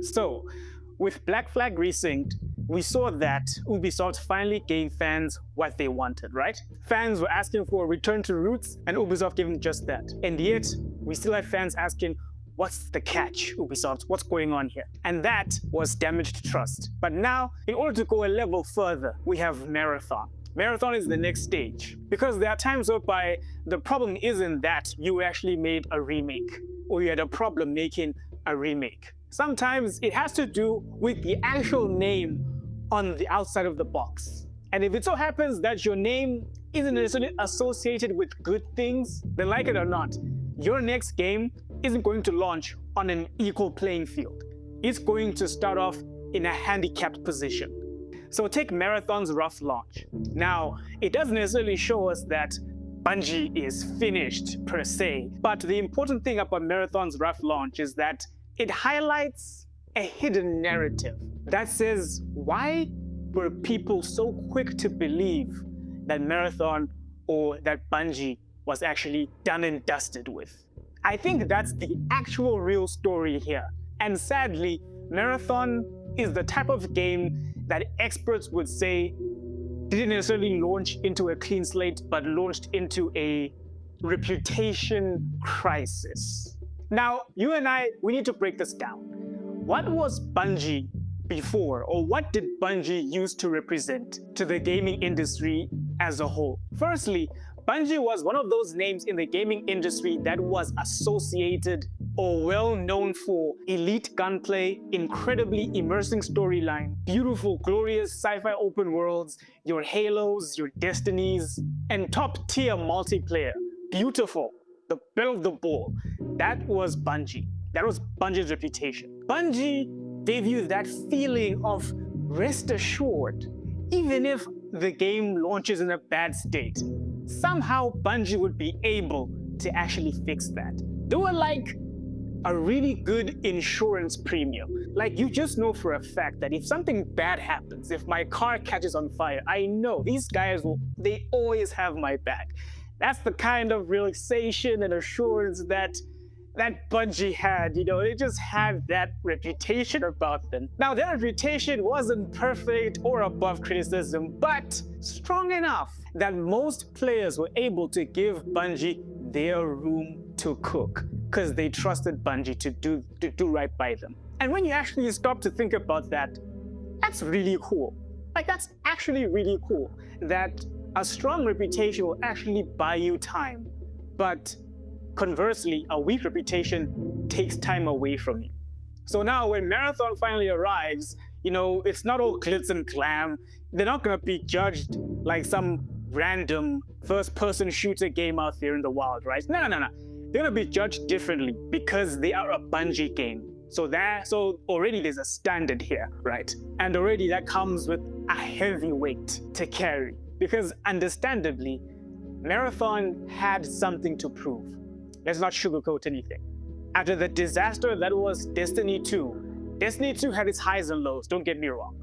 So, with Black Flag Resynced, we saw that Ubisoft finally gave fans what they wanted, right? Fans were asking for a return to roots, and Ubisoft gave them just that. And yet, we still had fans asking, what's the catch, Ubisoft? What's going on here? And that was damaged trust. But now, in order to go a level further, we have Marathon. Marathon is the next stage. Because there are times whereby the problem isn't that you actually made a remake, or you had a problem making a remake. Sometimes it has to do with the actual name on the outside of the box. And if it so happens that your name isn't necessarily associated with good things, then like it or not, your next game isn't going to launch on an equal playing field. It's going to start off in a handicapped position. So take Marathon's rough launch. Now, it doesn't necessarily show us that Bungie is finished per se, but the important thing about Marathon's rough launch is that it highlights a hidden narrative that says, why were people so quick to believe that Marathon or that Bungie was actually done and dusted with? I think that's the actual real story here. And sadly, Marathon is the type of game that experts would say didn't necessarily launch into a clean slate, but launched into a reputation crisis. Now, you and I, we need to break this down. What was Bungie before, or what did Bungie use to represent to the gaming industry as a whole? Firstly, Bungie was one of those names in the gaming industry that was associated or well known for elite gunplay, incredibly immersing storyline, beautiful, glorious sci-fi open worlds, your Halos, your Destinies, and top-tier multiplayer. Beautiful, the belle of the ball. That was Bungie. That was Bungie's reputation. Bungie gave you that feeling of rest assured, even if the game launches in a bad state. Somehow Bungie would be able to actually fix that. They were like a really good insurance premium. Like, you just know for a fact that if something bad happens, if my car catches on fire, I know these guys they always have my back. That's the kind of relaxation and assurance that Bungie had, they just had that reputation about them. Now, their reputation wasn't perfect or above criticism, but strong enough that most players were able to give Bungie their room to cook, because they trusted Bungie to do right by them. And when you actually stop to think about that, that's really cool. Like, that's actually really cool, that a strong reputation will actually buy you time, but conversely, a weak reputation takes time away from you. So now when Marathon finally arrives, it's not all glitz and glam. They're not gonna be judged like some random first-person shooter game out there in the wild, right? No. They're gonna be judged differently because they are a Bungie game. So already there's a standard here, right? And already that comes with a heavy weight to carry, because understandably, Marathon had something to prove. Let's not sugarcoat anything. After the disaster that was Destiny 2, Destiny 2 had its highs and lows, don't get me wrong.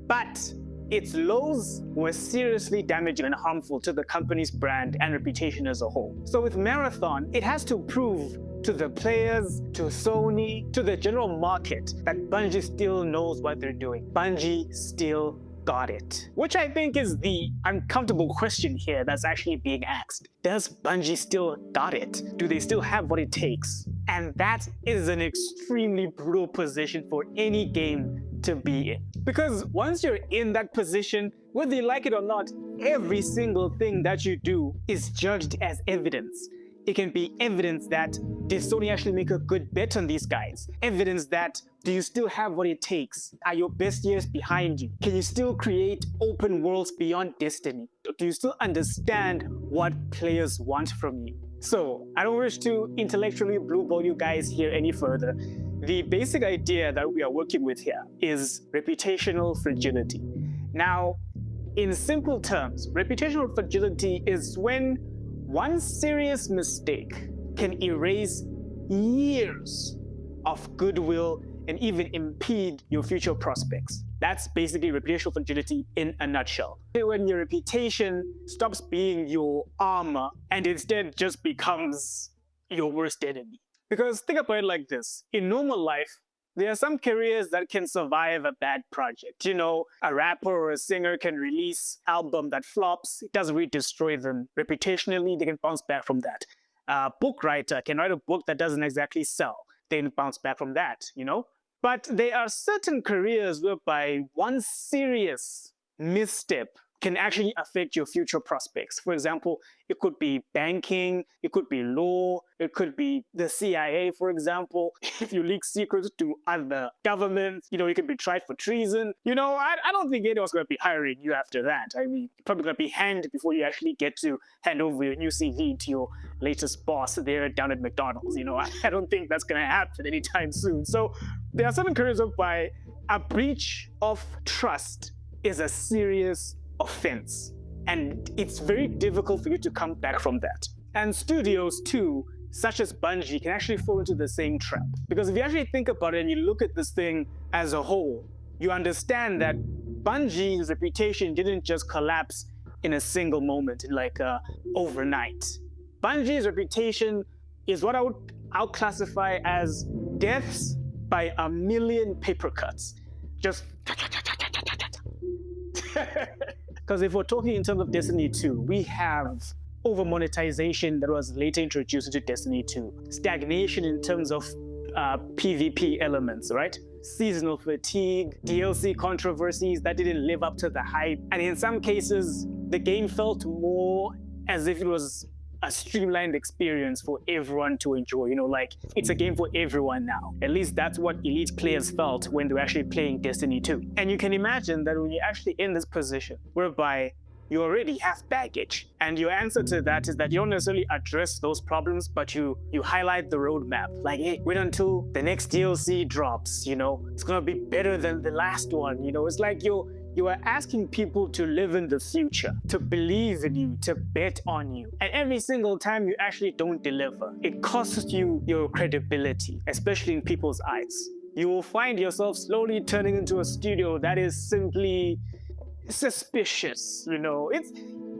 But its lows were seriously damaging and harmful to the company's brand and reputation as a whole. So with Marathon, it has to prove to the players, to Sony, to the general market that Bungie still knows what they're doing. Bungie still got it. Which I think is the uncomfortable question here that's actually being asked. Does Bungie still got it? Do they still have what it takes? And that is an extremely brutal position for any game to be in. Because once you're in that position, whether you like it or not, every single thing that you do is judged as evidence. It can be evidence that, did Sony actually make a good bet on these guys? Evidence that, do you still have what it takes? Are your best years behind you? Can you still create open worlds beyond Destiny? Do you still understand what players want from you? So, I don't wish to intellectually blueball you guys here any further. The basic idea that we are working with here is reputational fragility. Now, in simple terms, reputational fragility is when one serious mistake can erase years of goodwill and even impede your future prospects. That's basically reputational fragility in a nutshell. When your reputation stops being your armor and instead just becomes your worst enemy. Because think about it like this. In normal life, There are some careers that can survive a bad project. You know, a rapper or a singer can release album that flops. It doesn't really destroy them. Reputationally, they can bounce back from that. A book writer can write a book that doesn't exactly sell. They can bounce back from that, you know? But there are certain careers whereby one serious misstep can actually affect your future prospects. For example, it could be banking, it could be law, it could be the CIA, for example. If you leak secrets to other governments, you know, you could be tried for treason. You know, I don't think anyone's going to be hiring you after that. I mean, you're probably going to be hanged before you actually get to hand over your new CV to your latest boss there down at McDonald's. You know, I don't think that's going to happen anytime soon. So there are certain careers whereby a breach of trust is a serious offense, and it's very difficult for you to come back from that. And studios too, such as Bungie, can actually fall into the same trap. Because if you actually think about it and you look at this thing as a whole, you understand that Bungie's reputation didn't just collapse in a single moment, like overnight. Bungie's reputation is what I'll classify as deaths by a million paper cuts. Just because if we're talking in terms of Destiny 2, we have over monetization that was later introduced into Destiny 2, stagnation in terms of PvP elements, right? Seasonal fatigue, DLC controversies that didn't live up to the hype, and in some cases, the game felt more as if it was a streamlined experience for everyone to enjoy. You know, like, it's a game for everyone now. At least that's what elite players felt when they were actually playing Destiny 2. And you can imagine that when you're actually in this position, whereby you already have baggage, and your answer to that is that you don't necessarily address those problems, but you highlight the roadmap. Like, hey, wait until the next DLC drops, you know? It's gonna be better than the last one, you know? It's like you are asking people to live in the future, to believe in you, to bet on you. And every single time you actually don't deliver, it costs you your credibility, especially in people's eyes. You will find yourself slowly turning into a studio that is simply suspicious, you know?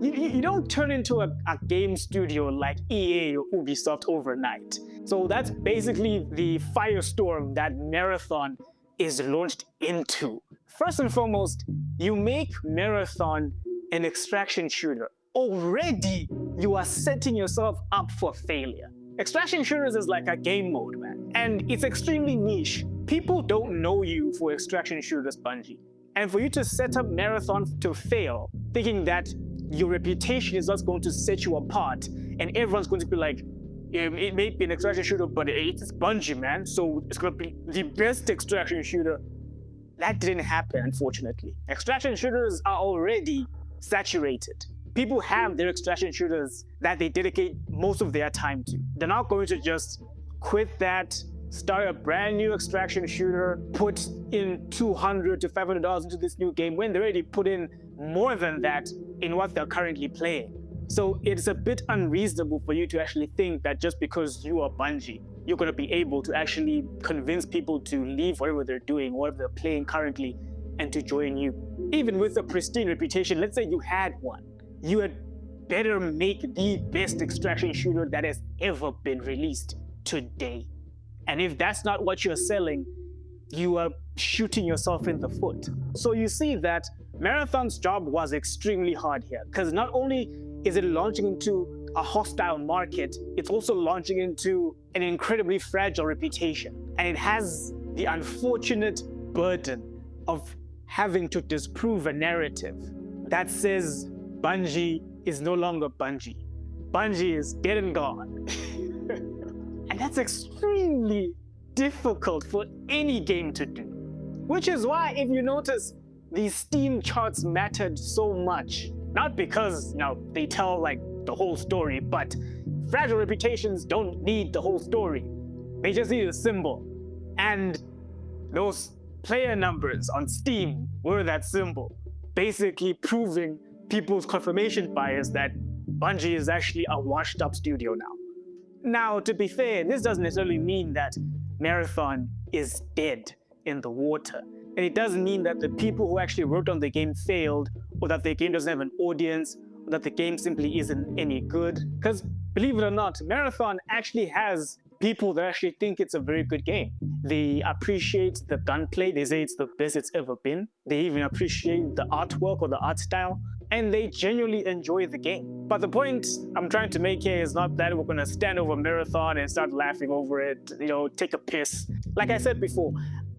You don't turn into a game studio like EA or Ubisoft overnight. So that's basically the firestorm that Marathon is launched into. First and foremost, you make Marathon an extraction shooter. Already, you are setting yourself up for failure. Extraction shooters is like a game mode, man. And it's extremely niche. People don't know you for extraction shooters, Bungie. And for you to set up Marathon to fail, thinking that your reputation is not going to set you apart, and everyone's going to be like, it may be an extraction shooter, but it's Bungie, man, so it's going to be the best extraction shooter. That didn't happen, unfortunately. Extraction shooters are already saturated. People have their extraction shooters that they dedicate most of their time to. They're not going to just quit that, start a brand new extraction shooter, put in $200 to $500 into this new game when they already put in more than that in what they're currently playing. So it's a bit unreasonable for you to actually think that just because you are Bungie, you're going to be able to actually convince people to leave whatever they're doing, whatever they're playing currently, and to join you. Even with a pristine reputation, let's say you had one, you had better make the best extraction shooter that has ever been released today. And if that's not what you're selling, you are shooting yourself in the foot. So you see that Marathon's job was extremely hard here, because not only is it launching into a hostile market, it's also launching into an incredibly fragile reputation. And it has the unfortunate burden of having to disprove a narrative that says Bungie is no longer Bungie. Bungie is dead and gone. And that's extremely difficult for any game to do. Which is why, if you notice, the Steam charts mattered so much. Not because, they tell like the whole story, but fragile reputations don't need the whole story. They just need a symbol. And those player numbers on Steam were that symbol, basically proving people's confirmation bias that Bungie is actually a washed up studio now. Now, to be fair, this doesn't necessarily mean that Marathon is dead in the water. And it doesn't mean that the people who actually worked on the game failed, or that the game doesn't have an audience, or that the game simply isn't any good. Because believe it or not, Marathon actually has people that actually think it's a very good game. They appreciate the gunplay. They say it's the best it's ever been. They even appreciate the artwork or the art style. And they genuinely enjoy the game. But the point I'm trying to make here is not that we're gonna stand over Marathon and start laughing over it, take a piss. Like I said before,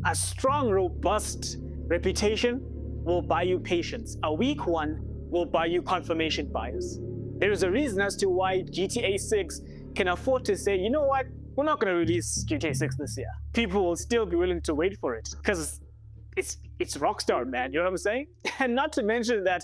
a strong, robust reputation will buy you patience. A weak one will buy you confirmation bias. There is a reason as to why GTA 6 can afford to say, you know what, we're not gonna release GTA 6 this year. People will still be willing to wait for it because it's Rockstar, man, you know what I'm saying? And not to mention that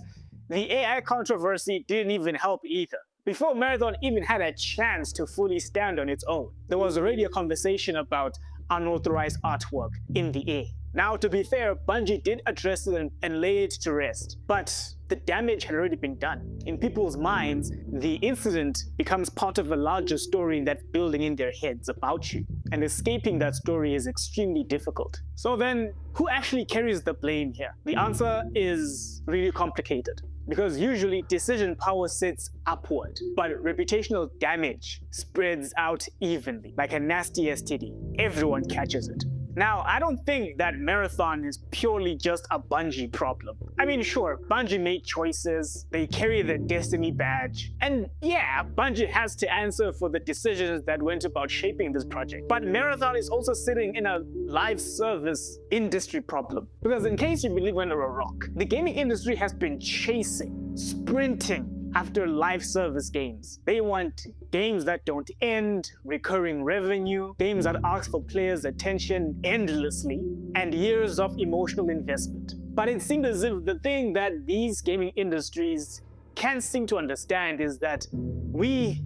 the AI controversy didn't even help either. Before Marathon even had a chance to fully stand on its own, there was already a conversation about unauthorized artwork in the A. Now, to be fair, Bungie did address it and lay it to rest, but the damage had already been done. In people's minds, the incident becomes part of a larger story that's building in their heads about you, and escaping that story is extremely difficult. So then, who actually carries the blame here? The answer is really complicated, because usually decision power sits upward, but reputational damage spreads out evenly, like a nasty STD. Everyone catches it. Now, I don't think that Marathon is purely just a Bungie problem. I mean, sure, Bungie made choices, they carry the Destiny badge, and yeah, Bungie has to answer for the decisions that went about shaping this project. But Marathon is also sitting in a live service industry problem. Because in case you believe under a rock, the gaming industry has been chasing, sprinting after live service games. They want games that don't end, recurring revenue, games that ask for players' attention endlessly, and years of emotional investment. But it seems as if the thing that these gaming industries can't seem to understand is that we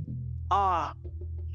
are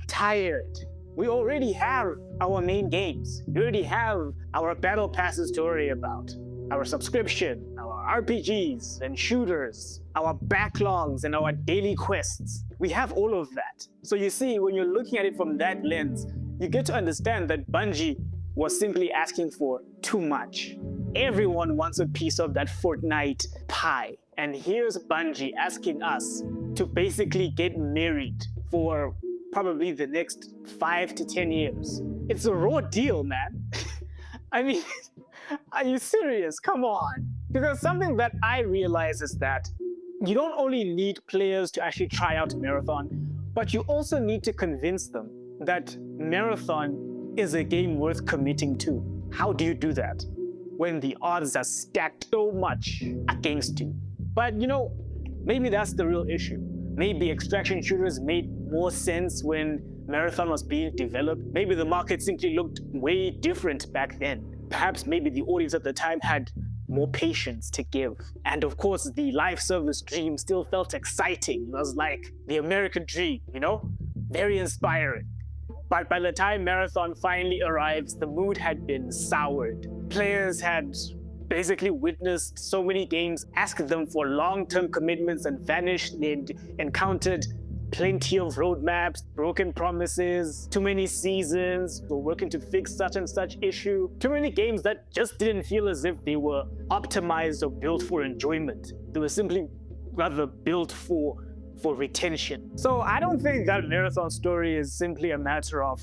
tired. We already have our main games. We already have our battle passes to worry about, our subscription, our RPGs and shooters, our backlogs and our daily quests. We have all of that. So you see, when you're looking at it from that lens, you get to understand that Bungie was simply asking for too much. Everyone wants a piece of that Fortnite pie. And here's Bungie asking us to basically get married for probably the next 5 to 10 years. It's a raw deal, man. I mean, are you serious? Come on. Because something that I realize is that you don't only need players to actually try out Marathon, but you also need to convince them that Marathon is a game worth committing to. How do you do that when the odds are stacked so much against you? But maybe that's the real issue. Maybe extraction shooters made more sense when Marathon was being developed. Maybe the market simply looked way different back then. Perhaps maybe the audience at the time had more patience to give. And of course, the live service dream still felt exciting. It was like the American dream, very inspiring. But by the time Marathon finally arrives, the mood had been soured. Players had basically witnessed so many games ask them for long-term commitments and vanished. They'd encountered plenty of roadmaps, broken promises, too many seasons, we're working to fix such and such issue. Too many games that just didn't feel as if they were optimized or built for enjoyment. They were simply rather built for retention. So I don't think that Marathon story is simply a matter of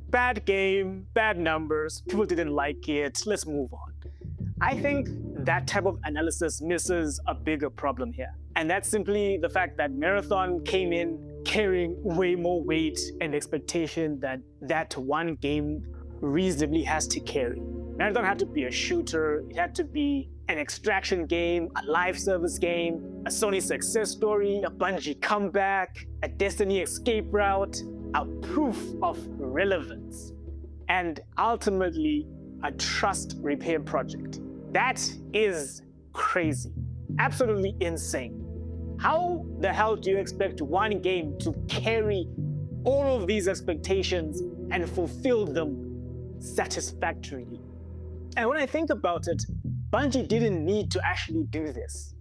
bad game, bad numbers, people didn't like it, let's move on. I think that type of analysis misses a bigger problem here. And that's simply the fact that Marathon came in carrying way more weight and expectation than that one game reasonably has to carry. Marathon had to be a shooter, it had to be an extraction game, a live service game, a Sony success story, a Bungie comeback, a Destiny escape route, a proof of relevance, and ultimately a trust repair project. That is crazy, absolutely insane. How the hell do you expect one game to carry all of these expectations and fulfill them satisfactorily? And when I think about it, Bungie didn't need to actually do this.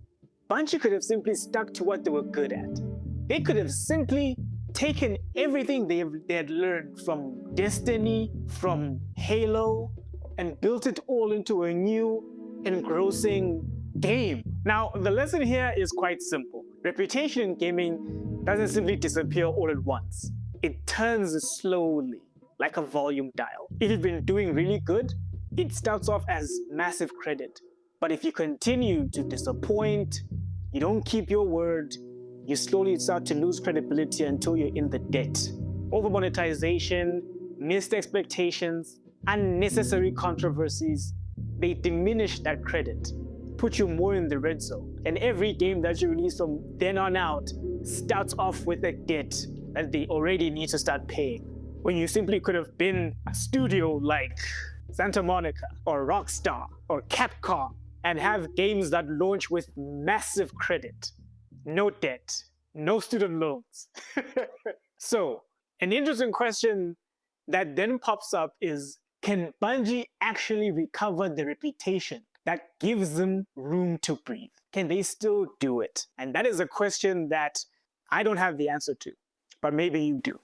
Bungie could have simply stuck to what they were good at. They could have simply taken everything they had learned from Destiny, from Halo, and built it all into a new, engrossing game. Now, the lesson here is quite simple. Reputation in gaming doesn't simply disappear all at once. It turns slowly, like a volume dial. If you've been doing really good, it starts off as massive credit. But if you continue to disappoint, you don't keep your word, you slowly start to lose credibility until you're in the debt. Over monetization, missed expectations, unnecessary controversies, they diminish that credit, put you more in the red zone. And every game that you release from then on out starts off with a debt that they already need to start paying. When you simply could have been a studio like Santa Monica or Rockstar or Capcom and have games that launch with massive credit, no debt, no student loans. So, an interesting question that then pops up is, can Bungie actually recover the reputation that gives them room to breathe? Can they still do it? And that is a question that I don't have the answer to, but maybe you do.